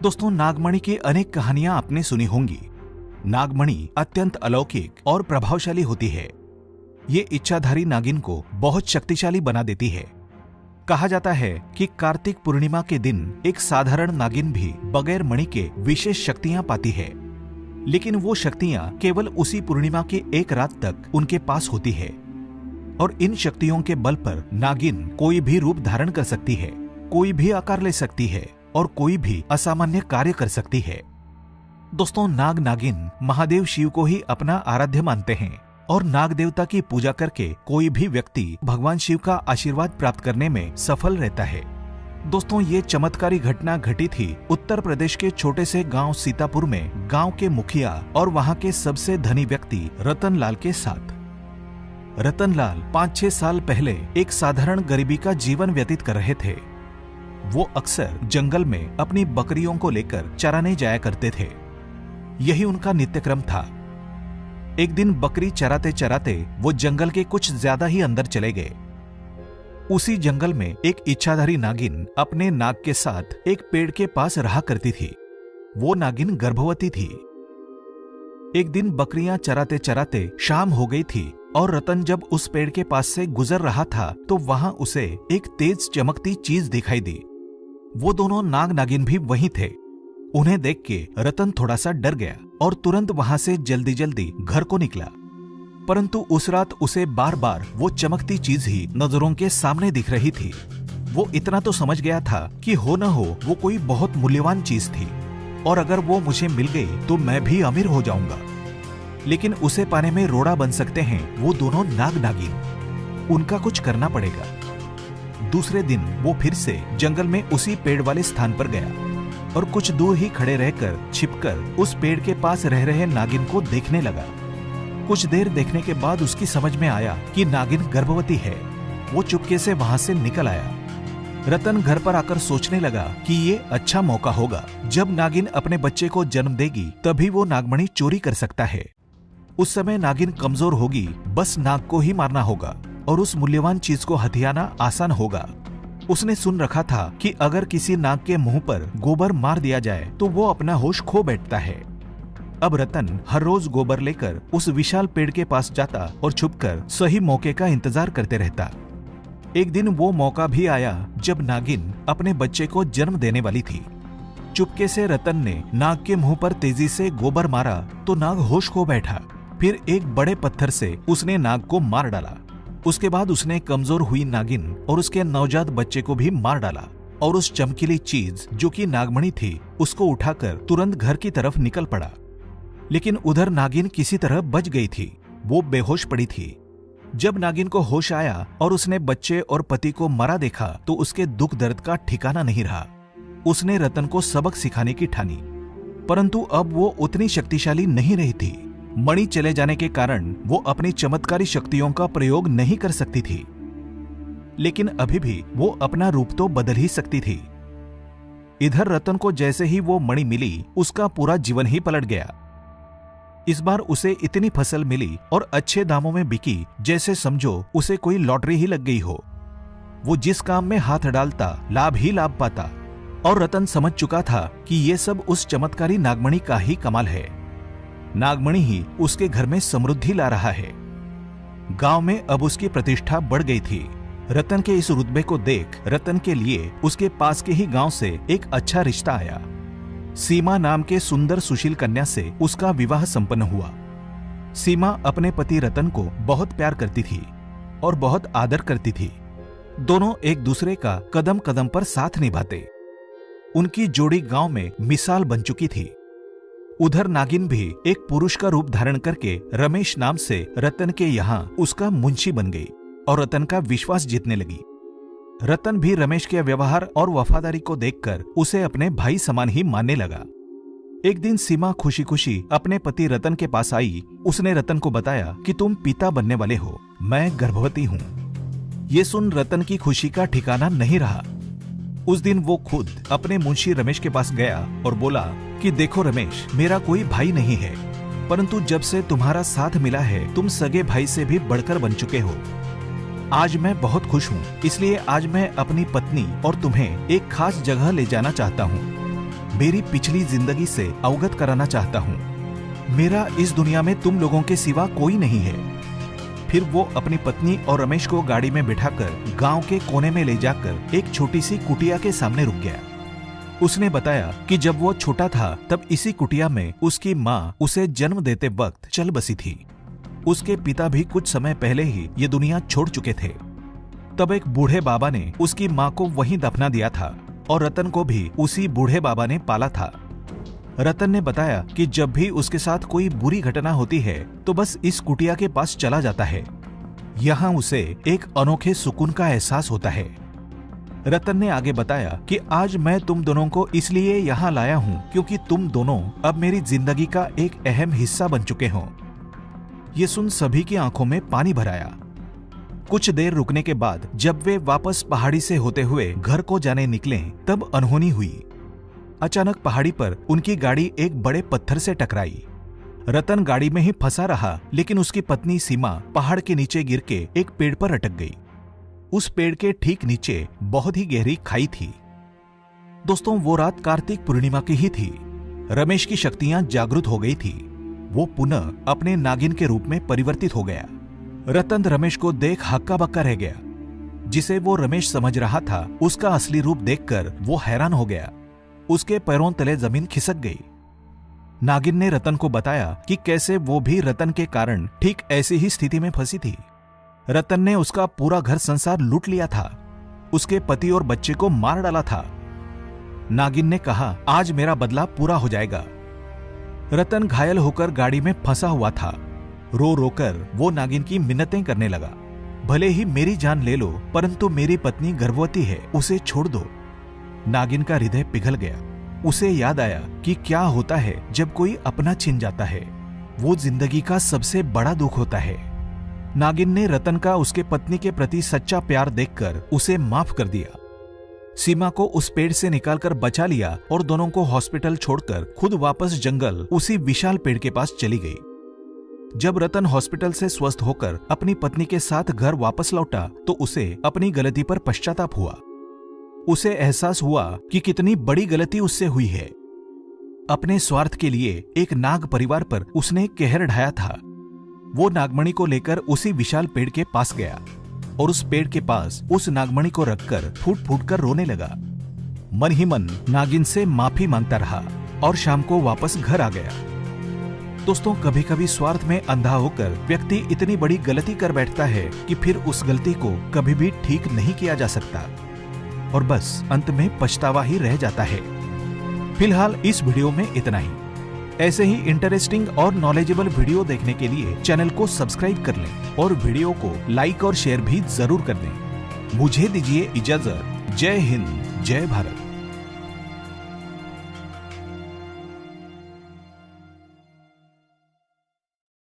दोस्तों, नागमणि की अनेक कहानियां आपने सुनी होंगी। नागमणि अत्यंत अलौकिक और प्रभावशाली होती है। ये इच्छाधारी नागिन को बहुत शक्तिशाली बना देती है। कहा जाता है कि कार्तिक पूर्णिमा के दिन एक साधारण नागिन भी बगैर मणि के विशेष शक्तियां पाती है, लेकिन वो शक्तियां केवल उसी पूर्णिमा की एक रात तक उनके पास होती है। और इन शक्तियों के बल पर नागिन कोई भी रूप धारण कर सकती है, कोई भी आकार ले सकती है और कोई भी असामान्य कार्य कर सकती है। दोस्तों, नाग नागिन महादेव शिव को ही अपना आराध्य मानते हैं और नाग देवता की पूजा करके कोई भी व्यक्ति भगवान शिव का आशीर्वाद प्राप्त करने में सफल रहता है। दोस्तों, ये चमत्कारी घटना घटी थी उत्तर प्रदेश के छोटे से गांव सीतापुर में गांव के मुखिया और वहां के सबसे धनी व्यक्ति रतनलाल के साथ। रतनलाल 5-6 साल पहले एक साधारण गरीबी का जीवन व्यतीत कर रहे थे। वो अक्सर जंगल में अपनी बकरियों को लेकर चराने जाया करते थे। यही उनका नित्यक्रम था। एक दिन बकरी चराते चराते वो जंगल के कुछ ज्यादा ही अंदर चले गए। उसी जंगल में एक इच्छाधारी नागिन अपने नाग के साथ एक पेड़ के पास रहा करती थी। वो नागिन गर्भवती थी। एक दिन बकरियां चराते चराते शाम हो गई थी और रतन जब उस पेड़ के पास से गुजर रहा था तो वहां उसे एक तेज चमकती चीज दिखाई दी। वो दोनों नाग नागिन भी वहीं थे। उन्हें देख के रतन थोड़ा सा डर गया और तुरंत वहां से जल्दी जल्दी घर को निकला। परंतु उस रात उसे बार बार वो चमकती चीज ही नजरों के सामने दिख रही थी। वो इतना तो समझ गया था कि हो न हो वो कोई बहुत मूल्यवान चीज थी और अगर वो मुझे मिल गई तो मैं भी अमीर हो जाऊंगा। लेकिन उसे पाने में रोड़ा बन सकते हैं वो दोनों नाग नागिन। उनका कुछ करना पड़ेगा। दूसरे दिन वो फिर से जंगल में उसी पेड़ वाले स्थान पर गया और कुछ दूर ही खड़े रहकर छिपकर उस पेड़ के पास रह रहे नागिन को देखने लगा। कुछ देर देखने के बाद उसकी समझ में आया कि नागिन गर्भवती है। वो चुपके से वहां से निकल आया। रतन घर पर आकर सोचने लगा कि ये अच्छा मौका होगा। जब नागिन अपने बच्चे को जन्म देगी तभी वो नागमणि चोरी कर सकता है। उस समय नागिन कमजोर होगी, बस नाग को ही मारना होगा और उस मूल्यवान चीज को हथियाना आसान होगा। उसने सुन रखा था कि अगर किसी नाग के मुंह पर गोबर मार दिया जाए तो वो अपना होश खो बैठता है। अब रतन हर रोज गोबर लेकर उस विशाल पेड़ के पास जाता और छुपकर सही मौके का इंतजार करते रहता। एक दिन वो मौका भी आया जब नागिन अपने बच्चे को जन्म देने वाली थी। चुपके से रतन ने नाग के मुंह पर तेजी से गोबर मारा तो नाग होश खो बैठा। फिर एक बड़े पत्थर से उसने नाग को मार डाला। उसके बाद उसने कमजोर हुई नागिन और उसके नवजात बच्चे को भी मार डाला और उस चमकीली चीज जो कि नागमणि थी उसको उठाकर तुरंत घर की तरफ निकल पड़ा। लेकिन उधर नागिन किसी तरह बच गई थी। वो बेहोश पड़ी थी। जब नागिन को होश आया और उसने बच्चे और पति को मरा देखा तो उसके दुख दर्द का ठिकाना नहीं रहा। उसने रतन को सबक सिखाने की ठानी, परंतु अब वो उतनी शक्तिशाली नहीं रही थी। मणि चले जाने के कारण वो अपनी चमत्कारी शक्तियों का प्रयोग नहीं कर सकती थी, लेकिन अभी भी वो अपना रूप तो बदल ही सकती थी। इधर रतन को जैसे ही वो मणि मिली उसका पूरा जीवन ही पलट गया। इस बार उसे इतनी फसल मिली और अच्छे दामों में बिकी जैसे समझो उसे कोई लॉटरी ही लग गई हो। वो जिस काम में हाथ डालता लाभ ही लाभ पाता और रतन समझ चुका था कि ये सब उस चमत्कारी नागमणि का ही कमाल है। नागमणि ही उसके घर में समृद्धि ला रहा है। गांव में अब उसकी प्रतिष्ठा बढ़ गई थी। रतन के इस रुतबे को देख रतन के लिए उसके पास के ही गांव से एक अच्छा रिश्ता आया। सीमा नाम के सुंदर सुशील कन्या से उसका विवाह संपन्न हुआ। सीमा अपने पति रतन को बहुत प्यार करती थी और बहुत आदर करती थी। दोनों एक दूसरे का कदम कदम पर साथ निभाते। उनकी जोड़ी गांव में मिसाल बन चुकी थी। उधर नागिन भी एक पुरुष का रूप धारण करके रमेश नाम से रतन के यहाँ उसका मुंशी बन गई और रतन का विश्वास जीतने लगी। रतन भी रमेश के व्यवहार और वफादारी को देखकर उसे अपने भाई समान ही मानने लगा। एक दिन सीमा खुशी खुशी अपने पति रतन के पास आई। उसने रतन को बताया कि तुम पिता बनने वाले हो, मैं गर्भवती हूँ। ये सुन रतन की खुशी का ठिकाना नहीं रहा। उस दिन वो खुद अपने मुंशी रमेश के पास गया और बोला कि देखो रमेश, मेरा कोई भाई नहीं है, परंतु जब से तुम्हारा साथ मिला है तुम सगे भाई से भी बढ़कर बन चुके हो। आज मैं बहुत खुश हूँ, इसलिए आज मैं अपनी पत्नी और तुम्हें एक खास जगह ले जाना चाहता हूँ। मेरी पिछली जिंदगी से अवगत कराना चाहता हूँ। मेरा इस दुनिया में तुम लोगों के सिवा कोई नहीं है। फिर वो अपनी पत्नी और रमेश को गाड़ी में बिठाकर गांव के कोने में ले जाकर एक छोटी सी कुटिया के सामने रुक गया। उसने बताया कि जब वो छोटा था तब इसी कुटिया में उसकी माँ उसे जन्म देते वक्त चल बसी थी। उसके पिता भी कुछ समय पहले ही ये दुनिया छोड़ चुके थे। तब एक बूढ़े बाबा ने उसकी माँ को वहीं दफना दिया था और रतन को भी उसी बूढ़े बाबा ने पाला था। रतन ने बताया कि जब भी उसके साथ कोई बुरी घटना होती है तो बस इस कुटिया के पास चला जाता है। यहाँ उसे एक अनोखे सुकून का एहसास होता है। रतन ने आगे बताया कि आज मैं तुम दोनों को इसलिए यहाँ लाया हूँ क्योंकि तुम दोनों अब मेरी जिंदगी का एक अहम हिस्सा बन चुके हो। ये सुन सभी की आंखों में पानी भर आया। कुछ देर रुकने के बाद जब वे वापस पहाड़ी से होते हुए घर को जाने निकले तब अनहोनी हुई। अचानक पहाड़ी पर उनकी गाड़ी एक बड़े पत्थर से टकराई। रतन गाड़ी में ही फंसा रहा, लेकिन उसकी पत्नी सीमा पहाड़ के नीचे गिर के एक पेड़ पर अटक गई। उस पेड़ के ठीक नीचे बहुत ही गहरी खाई थी। दोस्तों, वो रात कार्तिक पूर्णिमा की ही थी। रमेश की शक्तियां जागृत हो गई थी। वो पुनः अपने नागिन के रूप में परिवर्तित हो गया। रतन रमेश को देख हक्का बक्का रह गया। जिसे वो रमेश समझ रहा था उसका असली रूप देखकर वो हैरान हो गया। उसके पैरों तले जमीन खिसक गई। नागिन ने रतन को बताया कि कैसे वो भी रतन के कारण ठीक ऐसी ही स्थिति में फंसी थी। रतन ने उसका पूरा घर संसार लूट लिया था, उसके पति और बच्चे को मार डाला था। नागिन ने कहा, आज मेरा बदला पूरा हो जाएगा। रतन घायल होकर गाड़ी में फंसा हुआ था। रो रोकर वो नागिन की मिन्नतें करने लगा, भले ही मेरी जान ले लो, परंतु मेरी पत्नी गर्भवती है, उसे छोड़ दो। नागिन का हृदय पिघल गया। उसे याद आया कि क्या होता है जब कोई अपना छिन जाता है। वो जिंदगी का सबसे बड़ा दुख होता है। नागिन ने रतन का उसके पत्नी के प्रति सच्चा प्यार देखकर उसे माफ कर दिया। सीमा को उस पेड़ से निकालकर बचा लिया और दोनों को हॉस्पिटल छोड़कर खुद वापस जंगल उसी विशाल पेड़ के पास चली गई। जब रतन हॉस्पिटल से स्वस्थ होकर अपनी पत्नी के साथ घर वापस लौटा तो उसे अपनी गलती पर पश्चाताप हुआ। उसे एहसास हुआ कि कितनी बड़ी गलती उससे हुई है। अपने स्वार्थ के लिए एक नाग परिवार पर उसने कहर ढाया था। वो नागमणि को लेकर उसी विशाल पेड़ के पास गया और उस पेड़ के पास उस नागमणि को रखकर फूट फूट कर रोने लगा। मन ही मन नागिन से माफी मांगता रहा और शाम को वापस घर आ गया। दोस्तों, कभी कभी स्वार्थ में अंधा होकर व्यक्ति इतनी बड़ी गलती कर बैठता है कि फिर उस गलती को कभी भी ठीक नहीं किया जा सकता और बस अंत में पछतावा ही रह जाता है। फिलहाल इस वीडियो में इतना ही। ऐसे ही इंटरेस्टिंग और नॉलेजेबल वीडियो देखने के लिए चैनल को सब्सक्राइब कर लें और वीडियो को लाइक और शेयर भी जरूर कर दें। मुझे दीजिए इजाजत। जय हिंद, जय भारत।